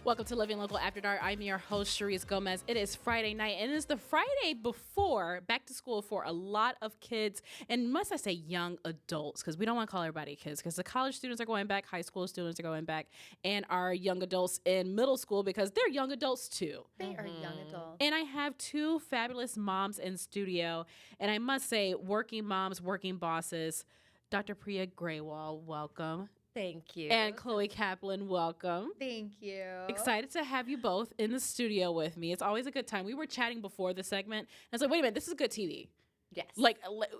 Welcome to Living Local After Dark. I'm your host, Cherise Gomez. It is Friday night, and it is the Friday before back to school for a lot of kids, and must I say young adults, because we don't want to call everybody kids, because the college students are going back, high school students are going back, and our young adults in middle school, because they're young adults too. They are young adults. And I have two fabulous moms in studio, and I must say, working moms, working bosses. Dr. Priya Graywall, welcome. Thank you. And Chloe Kaplan, welcome. Thank you. Excited to have you both in the studio with me. It's always a good time. We were chatting before the segment, and I was like, wait a minute, this is good TV. Yes. Like,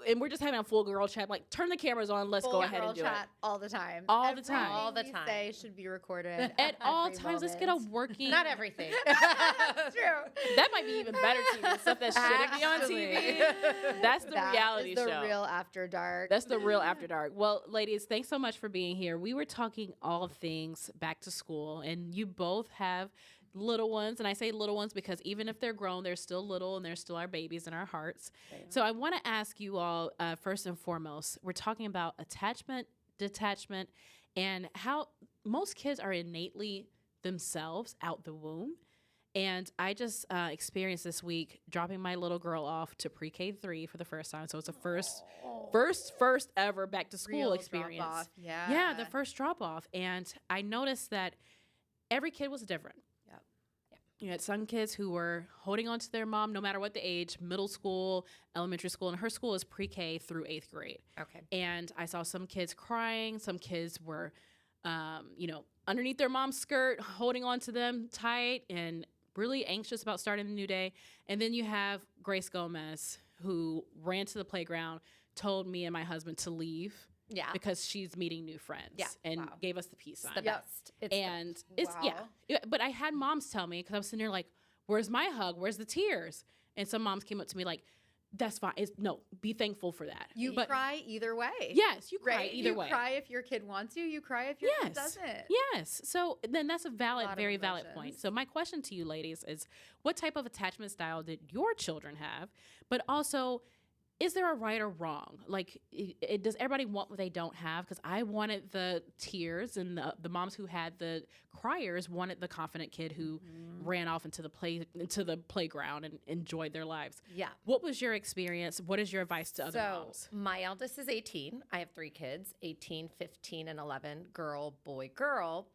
and we're just having a full girl chat. Like, turn the cameras on. Let's go ahead and do chat it. all the time. All the time. Everything All the we time. say should be recorded At all every times, let's get a moment. working. Not everything. That's true. That might be even better TV. Stuff that shouldn't be on TV. That's the reality That is show. the real After Dark. That's the real After Dark. Well, ladies, thanks so much for being here. We were talking all things back to school, and you both have little ones. And I say little ones because even if they're grown, they're still little and they're still our babies in our hearts. So I want to ask you all, first and foremost, we're talking about attachment, detachment, and how most kids are innately themselves out the womb. And I just experienced this week dropping my little girl off to pre-K 3 for the first time. So it's a first ever back to school Real experience. drop-off. Yeah, the first drop off. And I noticed that every kid was different. You had some kids who were holding on to their mom no matter what the age, middle school, elementary school, and her school is pre-K through 8th grade. Okay. And I saw some kids crying. Some kids were, underneath their mom's skirt, holding on to them tight and really anxious about starting the new day. And then you have Grace Gomez, who ran to the playground, told me and my husband to leave. Yeah. Because she's meeting new friends. Yeah. And Wow. gave us the peace sign. The best. It's And it's, Wow. yeah. But I had moms tell me, because I was sitting there like, where's my hug? Where's the tears? And some moms came up to me like, that's fine. No, be thankful for that. You But cry either way. yes, you cry Right? either you way. cry if your kid wants you. You cry if your kid doesn't. Yes. So then that's a valid, Lot of very valid point. emotions. So my question to you ladies is, what type of attachment style did your children have? But also, is there a right or wrong? Like, does everybody want what they don't have? Because I wanted the tears, and the moms who had the criers wanted the confident kid who ran off into the playground and enjoyed their lives. Yeah. What was your experience? What is your advice to other moms? My eldest is 18. I have 3 kids, 18, 15, and 11, girl, boy, girl.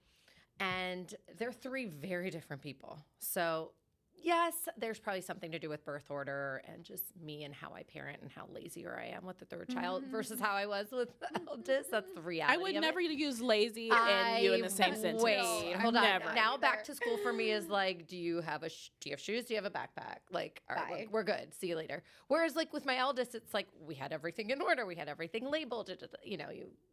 And they're 3 very different people. So yes, there's probably something to do with birth order and just me and how I parent and how lazier I am with the third child versus how I was with the eldest. That's the reality. I would of never it. use lazy and you in the same sentence. Wait, hold Never. on. Now back to school for me is like, do you have shoes? Do you have a backpack? Like, all right, Bye. we're good. See you later. Whereas like with my eldest, it's like we had everything in order. We had everything labeled. You know,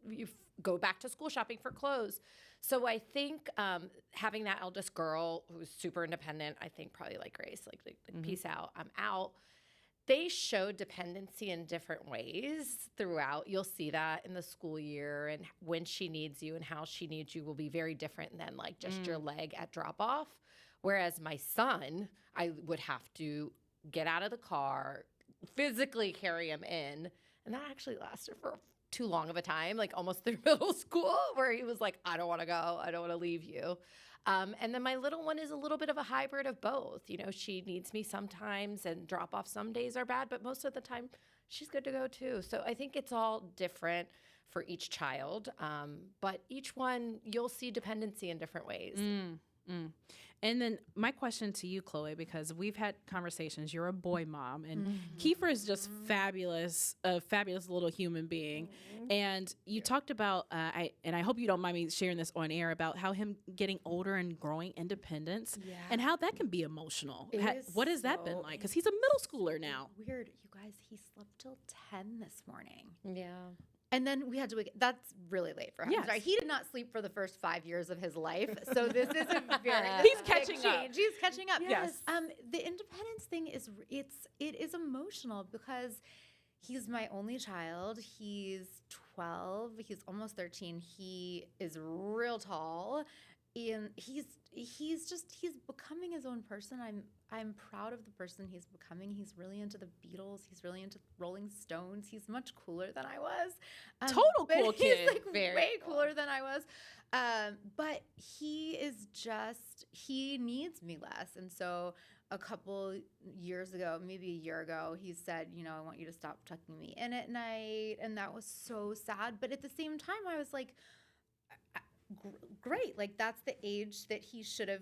you go back to school shopping for clothes. So I think having that eldest girl who's super independent, I think probably like Grace, like peace out, I'm out. They show dependency in different ways throughout. You'll see that in the school year, and when she needs you and how she needs you will be very different than like just your leg at drop off. Whereas my son, I would have to get out of the car, physically carry him in, and that actually lasted for too long of a time, like almost through middle school, where he was like, I don't want to go. I don't want to leave you. And then my little one is a little bit of a hybrid of both. You know, she needs me sometimes, and drop off some days are bad, but most of the time she's good to go too. So I think it's all different for each child. But each one, you'll see dependency in different ways. And then my question to you, Chloe, because we've had conversations, you're a boy mom, and Kiefer is just fabulous, a fabulous little human being. And you talked about, I hope you don't mind me sharing this on air, about how him getting older and growing independence and how that can be emotional. What has that been like? Because he's a middle schooler now. Weird. You guys, he slept till 10 this morning. Yeah. And then we had to wake. That's really late for him. Yes. Right? He did not sleep for the first 5 years of his life, so this is a very He's this is a big catching up. change. He's catching up. Yes. The independence thing is it is emotional because he's my only child. He's 12. He's almost 13. He is real tall. and he's becoming his own person. I'm proud of the person he's becoming. He's really into the Beatles. He's really into Rolling Stones. He's much cooler than I was. Total but cool kid. He's like Very way cool. cooler than I was. But he needs me less. And so a couple years ago, maybe a year ago, he said, I want you to stop tucking me in at night. And that was so sad. But at the same time, I was like, great. Like, that's the age that he should have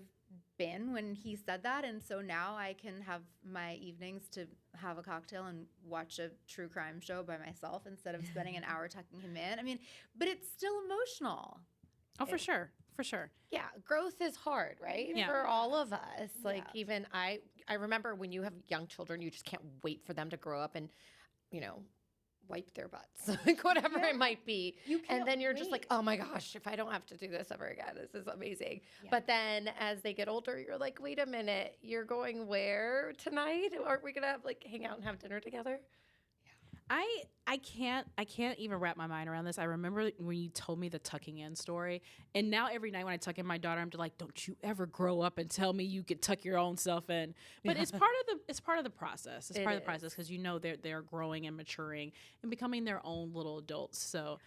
been when he said that. And so now I can have my evenings to have a cocktail and watch a true crime show by myself instead of spending an hour tucking him in. I mean, but it's still emotional. Oh, for sure. For sure. Yeah, growth is hard, right? Yeah. For all of us. Like Yeah. even I remember when you have young children, you just can't wait for them to grow up and, wipe their butts, like whatever it might be. You And can't then you're just like, wait. oh my gosh, if I don't have to do this ever again, this is amazing. Yeah. But then as they get older, you're like, wait a minute, you're going where tonight? Aren't we gonna have hang out and have dinner together? I can't even wrap my mind around this. I remember when you told me the tucking in story, and now every night when I tuck in my daughter, I'm just like, don't you ever grow up and tell me you could tuck your own self in. But it's part of the process. It's part of the process because they're growing and maturing and becoming their own little adults. So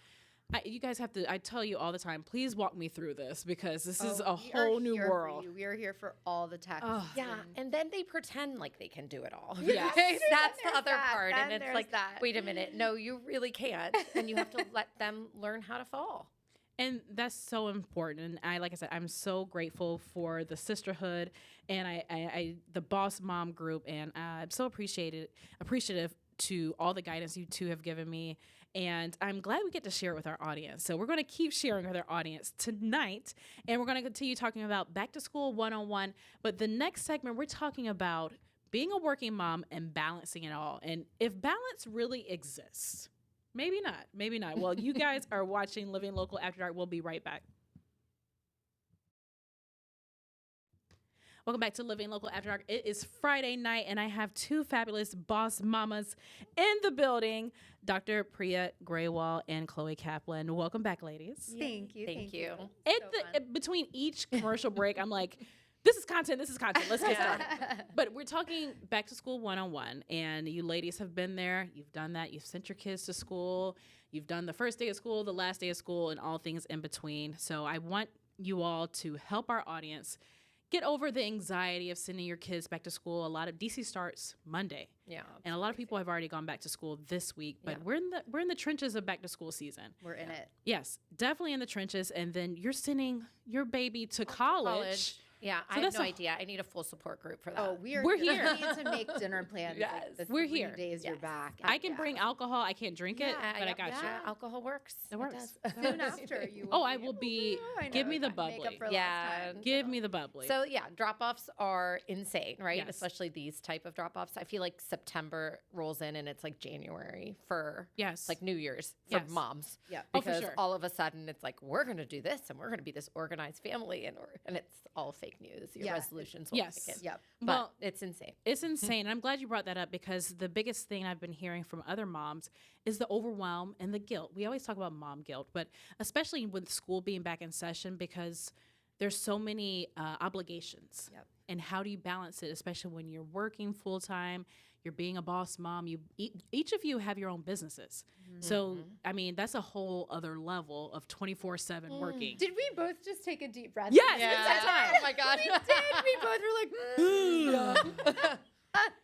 you guys have to. I tell you all the time, please walk me through this because this is a We are whole new here for world. you. We are here for all the tech. Oh. Yeah, and then they pretend like they can do it all. Yes. Right? That's the There's other that. part. Then And it's there's like, that. wait a minute, no, you really can't. And you have to let them learn how to fall. And that's so important. And like I said, I'm so grateful for the sisterhood and I the Boss Mom group. And I'm so appreciative to all the guidance you two have given me. And I'm glad we get to share it with our audience. So we're going to keep sharing with our audience tonight. And we're going to continue talking about Back to School 101. But the next segment, we're talking about being a working mom and balancing it all. And if balance really exists. Maybe not. Maybe not. Well, you guys are watching Living Local After Dark. We'll be right back. Welcome back to Living Local After Dark. It is Friday night, and I have two fabulous boss mamas in the building, Dr. Priya Graywall and Chloe Kaplan. Welcome back, ladies. Thank you. Thank you. Between each commercial break, I'm like, this is content. Let's get started. But we're talking Back to School 101, and you ladies have been there. You've done that. You've sent your kids to school. You've done the first day of school, the last day of school, and all things in between. So I want you all to help our audience get over the anxiety of sending your kids back to school. A lot of DC starts Monday. Yeah. And a lot of people have already gone back to school this week, but Yeah. we're in the trenches of back to school season. We're in it. Yes, definitely in the trenches. And then you're sending your baby to college. Yeah, So I have that's no a- idea. I need a full support group for that. Oh, we're here. We need to make dinner plans. Yes. Like the We're 3 here. days you're Yes. back. I can bring alcohol. I can't drink it, but I got you. Yeah, alcohol works. It works. does. Soon after you. Oh, I will be. I Give know, me the make up bubbly. for last Yeah. time. Give me the bubbly. So yeah, drop-offs are insane, right? Yes. Especially these type of drop-offs. I feel like September rolls in and it's like January for yes, like New Year's for Yes. moms. Yeah. Oh, for Because sure. all of a sudden it's like we're going to do this and we're going to be this organized family and it's all fake news. Your Yeah. resolutions won't Yes. kick in. Yep. But Well, it's insane. it's insane. And I'm glad you brought that up because the biggest thing I've been hearing from other moms is the overwhelm and the guilt. We always talk about mom guilt, but especially with school being back in session because there's so many obligations. Yep. And how do you balance it, especially when you're working full time, you're being a boss mom, each of you have your own businesses. So, I mean, that's a whole other level of 24/7 working. Did we both just take a deep breath? Yes, Yeah. Oh my god. We did. We both were like,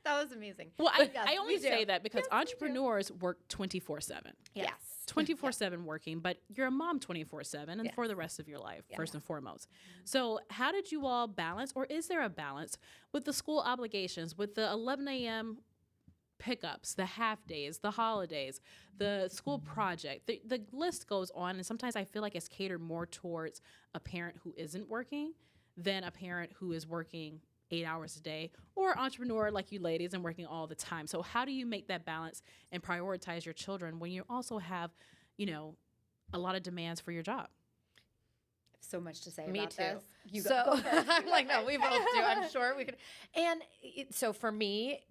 that was amazing. Well, Yes, I only we do. say that because Yes, we do. entrepreneurs work 24/7. Yes. 24/7 working, but you're a mom 24/7 and Yes. for the rest of your life, Yeah. first and foremost. So how did you all balance, or is there a balance with the school obligations, with the 11 a.m. pickups, the half days, the holidays, the school project? The list goes on, and sometimes I feel like it's catered more towards a parent who isn't working than a parent who is working 8 hours a day, or entrepreneur like you ladies and working all the time. So how do you make that balance and prioritize your children when you also have, a lot of demands for your job? So much to say Me about too. this. You so go first. I'm like, no, we both do. I'm sure we could. And so for me,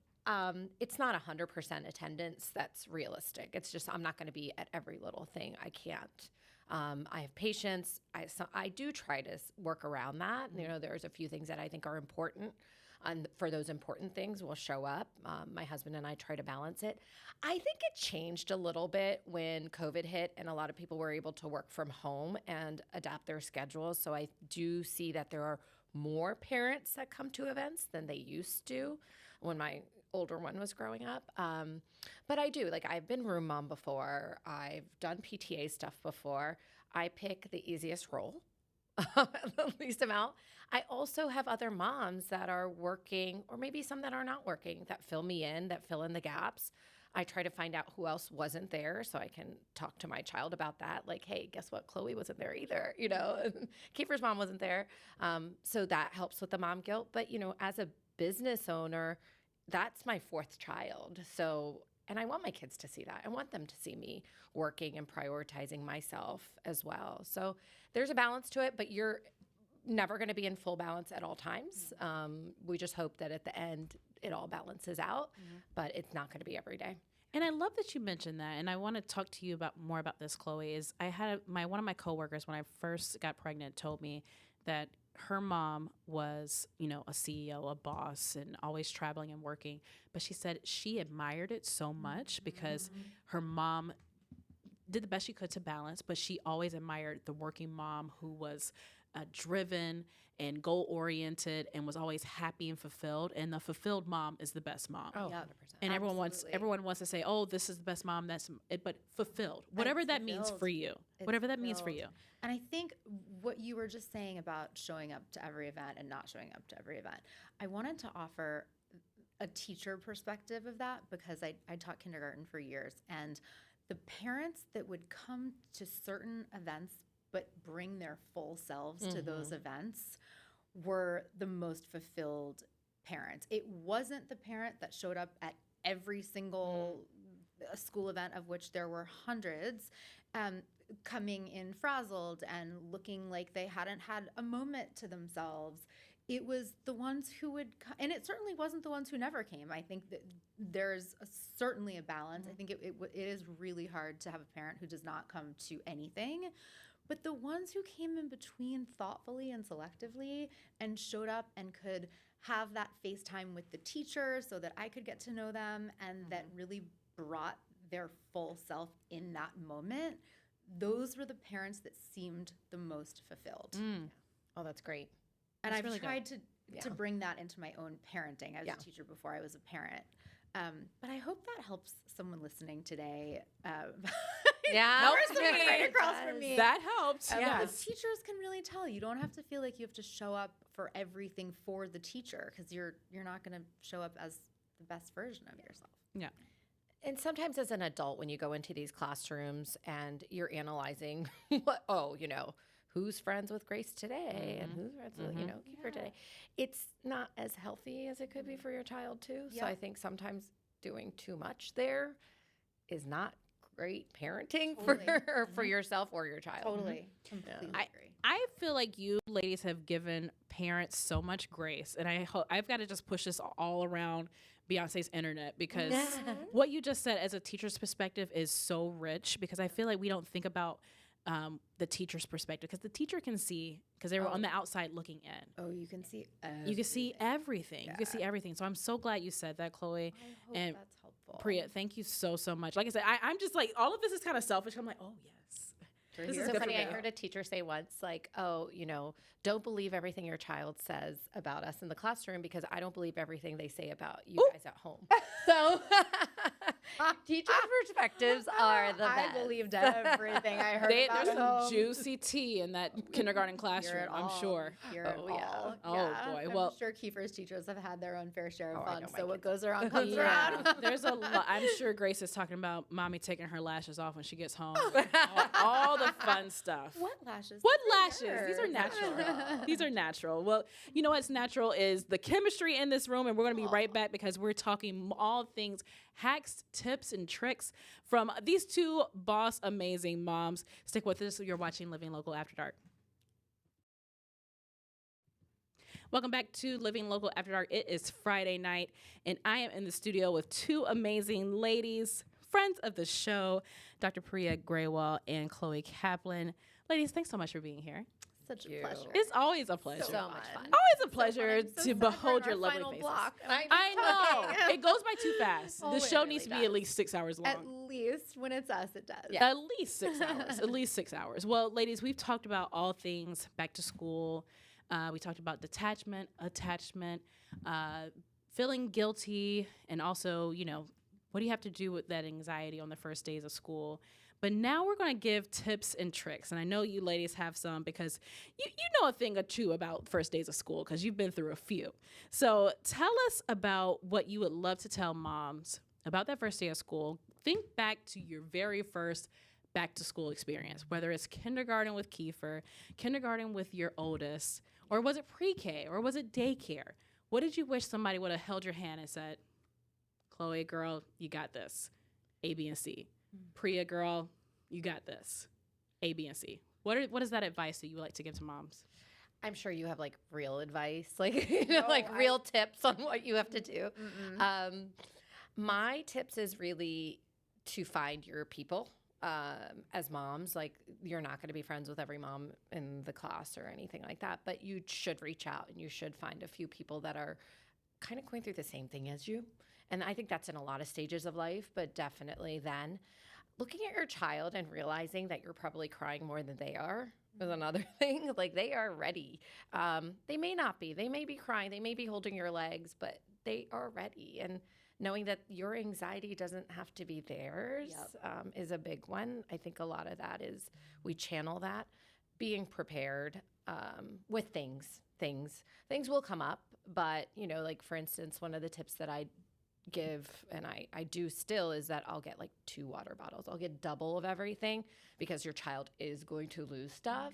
it's not 100% attendance that's realistic. It's just I'm not going to be at every little thing. I can't. I have patience. I do try to work around that. You know, there's a few things that I think are important. And for those important things, we'll show up. My husband and I try to balance it. I think it changed a little bit when COVID hit and a lot of people were able to work from home and adapt their schedules. So I do see that there are more parents that come to events than they used to when my older one was growing up. But I do, like, I've been room mom before. I've done PTA stuff before. I pick the easiest role, the least amount. I also have other moms that are working, or maybe some that are not working, that fill me in, that fill in the gaps. I try to find out who else wasn't there so I can talk to my child about that. Like, hey, guess what? Chloe wasn't there either. You know, Kiefer's mom wasn't there. So that helps with the mom guilt. But, you know, as a business owner, that's my fourth child. So, and I want my kids to see that. I want them to see me working and prioritizing myself as well. So there's a balance to it, but you're never going to be in full balance at all times. We just hope that at the end it all balances out, but it's not going to be every day. And I love that you mentioned that. And I want to talk to you about more about this, Chloe. Is I had one of my coworkers when I first got pregnant told me that her mom was, you know, a CEO, a boss, and always traveling and working. But she said she admired it so much because her mom did the best she could to balance, but she always admired the working mom who was driven and goal-oriented and was always happy and fulfilled. And the fulfilled mom is the best mom. Oh, Yep. 100%. And Absolutely. everyone wants to say, "Oh, this is the best mom." That's it, but fulfilled, whatever that means fulfilled. for you, It's whatever that means for fulfilled. you. And I think what you were just saying about showing up to every event and not showing up to every event, I wanted to offer a teacher perspective of that because I taught kindergarten for years. And the parents that would come to certain events but bring their full selves to those events were the most fulfilled parents. It wasn't the parent that showed up at every single school event, of which there were hundreds, coming in frazzled and looking like they hadn't had a moment to themselves. It was the ones who would, and it certainly wasn't the ones who never came. I think that there's certainly a balance. I think it is really hard to have a parent who does not come to anything. But the ones who came in between thoughtfully and selectively and showed up and could have that FaceTime with the teacher so that I could get to know them and that really brought their full self in that moment, those were the parents that seemed the most fulfilled. Oh, that's great. And That's I've really good. tried to Yeah. bring that into my own parenting. I was Yeah. a teacher before I was a parent. But I hope that helps someone listening today. Yeah. There's someone right across from me. That helped. Because teachers can really tell. You don't have to feel like you have to show up for everything for the teacher because you're not going to show up as the best version of yourself. Yeah. And sometimes as an adult, when you go into these classrooms and you're analyzing who's friends with Grace today and who's friends with, Kiefer today, it's not as healthy as it could be for your child too. So Yeah. I think sometimes doing too much there is not great parenting Totally. for yourself or your child. Totally. Completely agree. I feel like you ladies have given parents so much grace, and I've got to just push this all around Beyonce's internet because what you just said as a teacher's perspective is so rich because I feel like we don't think about the teacher's perspective because the teacher can see because they were on the outside looking in. Oh, you can see everything. You can see everything. You can see everything. So I'm so glad you said that, Chloe. I hope and that's helpful. Priya, thank you so much. Like I said, I'm just like, all of this is kind of selfish. I'm like, oh, yes. This is is so good funny. for I me. heard a teacher say once, like, oh, don't believe everything your child says about us in the classroom because I don't believe everything they say about you guys at home. So teachers' perspectives are the best. I believed everything I heard about There's home. some juicy tea in that kindergarten classroom, I'm sure. Hear it Oh, yeah. all. Oh, Yeah. boy. I'm Well- sure Kiefer's teachers have had their own fair share of I fun. know my So what kids goes around comes Yeah, around. there's a lot. I'm sure Grace is talking about mommy taking her lashes off when she gets home. all the fun stuff. What lashes? What These are lashes? These are yours. natural. These are natural. Well, you know what's natural is the chemistry in this room, and we're going to be right back because we're talking all things hacks, tips, and tricks from these two boss amazing moms. Stick with us. You're watching Living Local After Dark. Welcome back to Living Local After Dark. It is Friday night, and I am in the studio with two amazing ladies friends of the show, Dr. Priya Graywall and Chloe Kaplan. Ladies, thanks so much for being here. Such a you. pleasure. It's always a pleasure. So much fun. Always a pleasure I'm so to sad behold we're your in our lovely final faces. block. I know. It goes by too fast. Oh, The it show really needs to be does. at least 6 hours long. At least when it's us, it does. Yeah. At least 6 hours. At least 6 hours. Well, ladies, we've talked about all things back to school. We talked about detachment, attachment, feeling guilty, and also, what do you have to do with that anxiety on the first days of school? But now we're going to give tips and tricks. And I know you ladies have some because you know a thing or two about first days of school because you've been through a few. So tell us about what you would love to tell moms about that first day of school. Think back to your very first back to school experience, whether it's kindergarten with Kiefer, kindergarten with your oldest, or was it pre-K, or was it daycare? What did you wish somebody would have held your hand and said, Chloe, girl, you got this, A, B, and C. Priya, girl, you got this, A, B, and C. What is that advice that you would like to give to moms? I'm sure you have like real advice, like No, real tips on what you have to do. My tips is really to find your people. As moms, like you're not going to be friends with every mom in the class or anything like that, but you should reach out and you should find a few people that are kind of going through the same thing as you. And I think that's in a lot of stages of life, but definitely then looking at your child and realizing that you're probably crying more than they are is another thing. Like they are ready. They may not be. They may be crying. They may be holding your legs, but they are ready. And knowing that your anxiety doesn't have to be theirs is a big one. I think a lot of that is we channel that. Being prepared with things. Things will come up, but, like for instance, one of the tips that I give, and I do still, is that I'll get like 2 water bottles. I'll get double of everything because your child is going to lose stuff.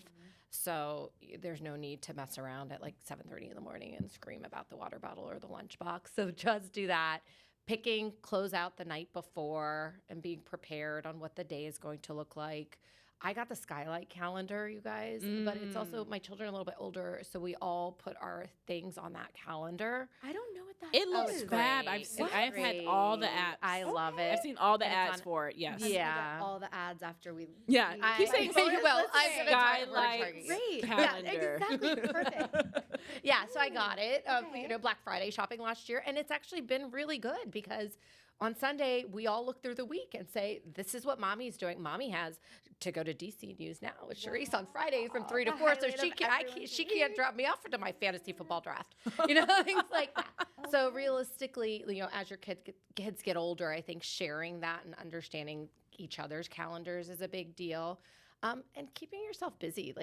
So there's no need to mess around at like 7:30 in the morning and scream about the water bottle or the lunchbox. So just do that. Picking clothes out the night before and being prepared on what the day is going to look like. I got the skylight calendar, you guys, but it's also my children are a little bit older, so we all put our things on that calendar. I don't know what that It looks is. fab. I've had all the apps. I love it. I've seen all the And it's ads on- for it. Yes. I'm gonna Yeah. get all the ads after we. Yeah. leave. Keep saying well, I'm gonna try Skylight Great. calendar. Yeah, exactly. Perfect. Yeah, so I got it. Okay. Black Friday shopping last year, and it's actually been really good because on Sunday we all look through the week and say, "This is what Mommy's doing." Mommy has to go to DC News now with Sharice on Friday from 3 to the 4, so highlight she of can't everyone's can't drop me off into my fantasy football draft, things like that. So realistically, as your kids get older, I think sharing that and understanding each other's calendars is a big deal. And keeping yourself busy.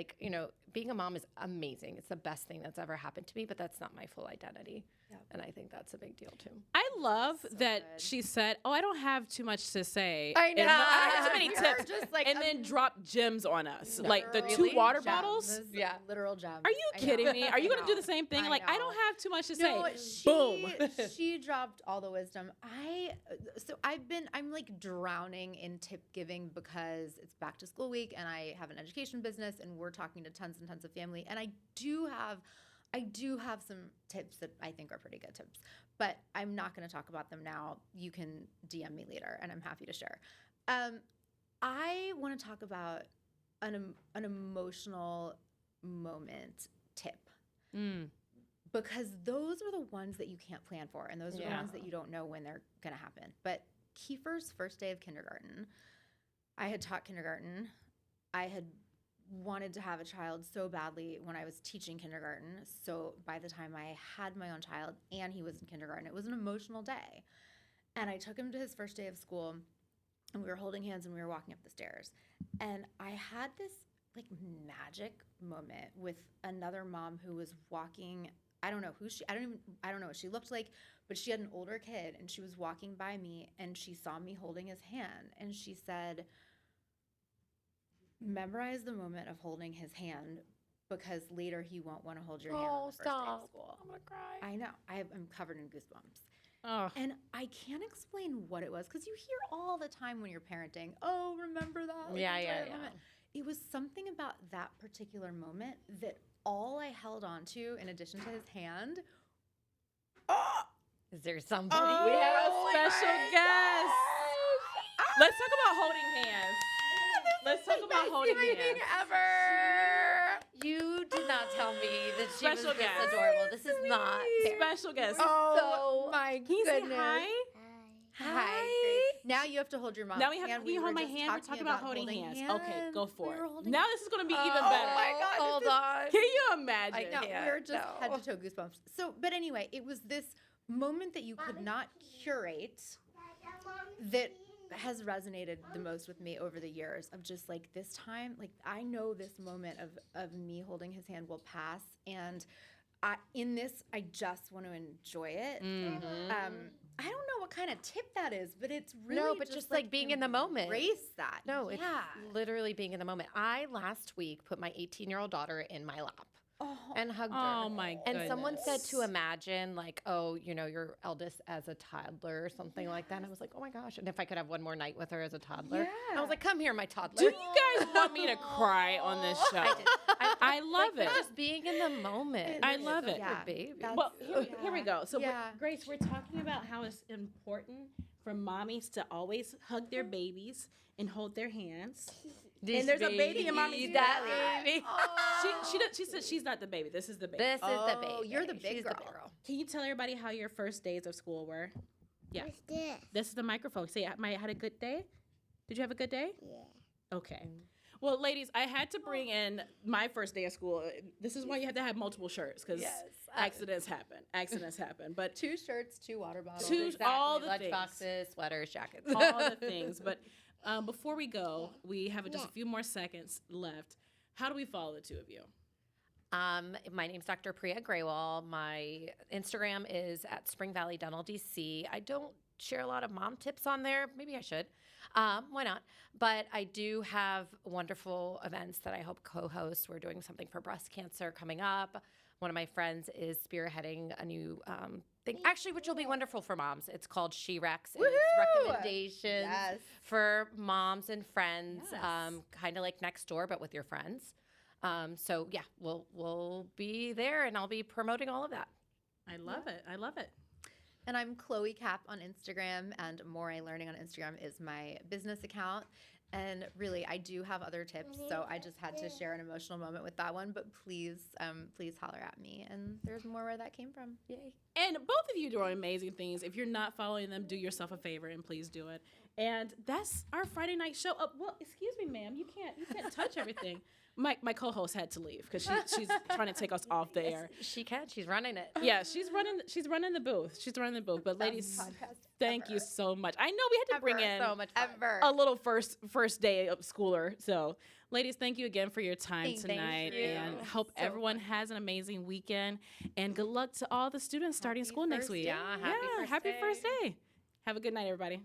Being a mom is amazing. It's the best thing that's ever happened to me, but that's not my full identity. Yep. And I think that's a big deal too. I love So that good. she said, "Oh, I don't have too much to say." I And know. I don't have too many You're tips. just like and then drop gems on us, like the Really? 2 water Gems. bottles. Those Yeah. literal gems. Are you I kidding know. me? Are you I going to do know. the same thing? I Like, I know. don't have too much to No, say. Boom. she dropped all the wisdom. I'm like drowning in tip giving because it's back to school week and I have an education business and we're talking to tons and tons of family, and I do have some tips that I think are pretty good tips, but I'm not going to talk about them now. You can DM me later and I'm happy to share. I want to talk about an emotional moment tip. Because those are the ones that you can't plan for, and those are the Yeah. ones that you don't know when they're going to happen. But Kiefer's first day of kindergarten, I had taught kindergarten. I had wanted to have a child so badly when I was teaching kindergarten. So by the time I had my own child and he was in kindergarten, it was an emotional day. And I took him to his first day of school, and we were holding hands and we were walking up the stairs. And I had this like magic moment with another mom who was walking. I don't know what she looked like, but she had an older kid and she was walking by me and she saw me holding his hand and she said, "Memorize the moment of holding his hand because later he won't want to hold your hand on the first day of school." I'm gonna cry. I know. I'm covered in goosebumps. Oh. And I can't explain what it was because you hear all the time when you're parenting, "Oh, remember that?" Like, Yeah, enjoy yeah, that yeah. moment. It was something about that particular moment that all I held on to, in addition to his hand, Is there somebody? We have a special guest. Let's talk about holding hands. Let's talk about holding hands. Ever. You did not tell me that she Special was this guest. adorable. This is not fair. Special guest. Oh my Can you say goodness. hi? Hi. Grace. Now you have to hold your mom's Now we have. hand. Can you hold were my just hand? We're talking about holding hands. Okay, go for We it. were holding Now this is going to be even Oh better. my God, hold on. Can you imagine? I No, can't. we were just No. head to toe goosebumps. So, but anyway, it was this moment that you could not curate that has resonated the most with me over the years of just like this time, like I know this moment of me holding his hand will pass, and I just want to enjoy it. I don't know what kind of tip that is, but it's really No, but just like being in the moment. Embrace that. No, it's literally being in the moment. I last week put my 18-year-old daughter in my lap and hugged her. Oh my goodness. And someone said to imagine, like, oh, you know, your eldest as a toddler or something like that. And I was like, oh my gosh. And if I could have one more night with her as a toddler, I was like, come here, my toddler. Do you guys want me to cry on this show? I love it. Just being in the moment. I love it. Yeah. Baby. Well, here we go. So, Yeah. Grace, we're talking about how it's important for mommies to always hug their babies and hold their hands. And there's a baby in mommy's that belly. baby. She said she's not the baby. This is the baby. This is the baby. Oh, you're the big She's girl. the big girl. Can you tell everybody how your first days of school were? Yeah. What's this? This is the microphone. Say, I had a good day? Did you have a good day? Yeah. Okay. Well, ladies, I had to bring in my first day of school. This is why you have to have multiple shirts, because accidents happen. Accidents happen. But 2 shirts, 2 water bottles. all the Lunch things. boxes, sweaters, jackets. all the things. But before we go, we have just a few more seconds left. How do we follow the two of you? My name's Dr. Priya Graywall. My Instagram is at Spring Valley Dental DC. I don't share a lot of mom tips on there. Maybe I should. Why not? But I do have wonderful events that I hope co-host. We're doing something for breast cancer coming up. One of my friends is spearheading a new thing, actually, which will be wonderful for moms. It's called She Rex. And it's recommendations for moms and friends, kind of like next door, but with your friends. So yeah, we'll be there, and I'll be promoting all of that. I love it. I love it. And I'm Chloe Cap on Instagram, and More I Learning on Instagram is my business account. And really, I do have other tips, so I just had to share an emotional moment with that one. But please holler at me, and there's more where that came from. Yay! And both of you do amazing things. If you're not following them, do yourself a favor and please do it. And that's our Friday night show. Well, excuse me, ma'am, you can't touch everything. My co-host had to leave because she's trying to take us off the air. She can. She's running it. Yeah, she's running the booth. She's running the booth. But ladies, thank you so much. I know we had to bring in so much fun. a little first day of schooler. So, ladies, thank you again for your time tonight, and hope everyone has an amazing weekend. And good luck to all the students starting school next week. Yeah, happy happy first day. Have a good night, everybody.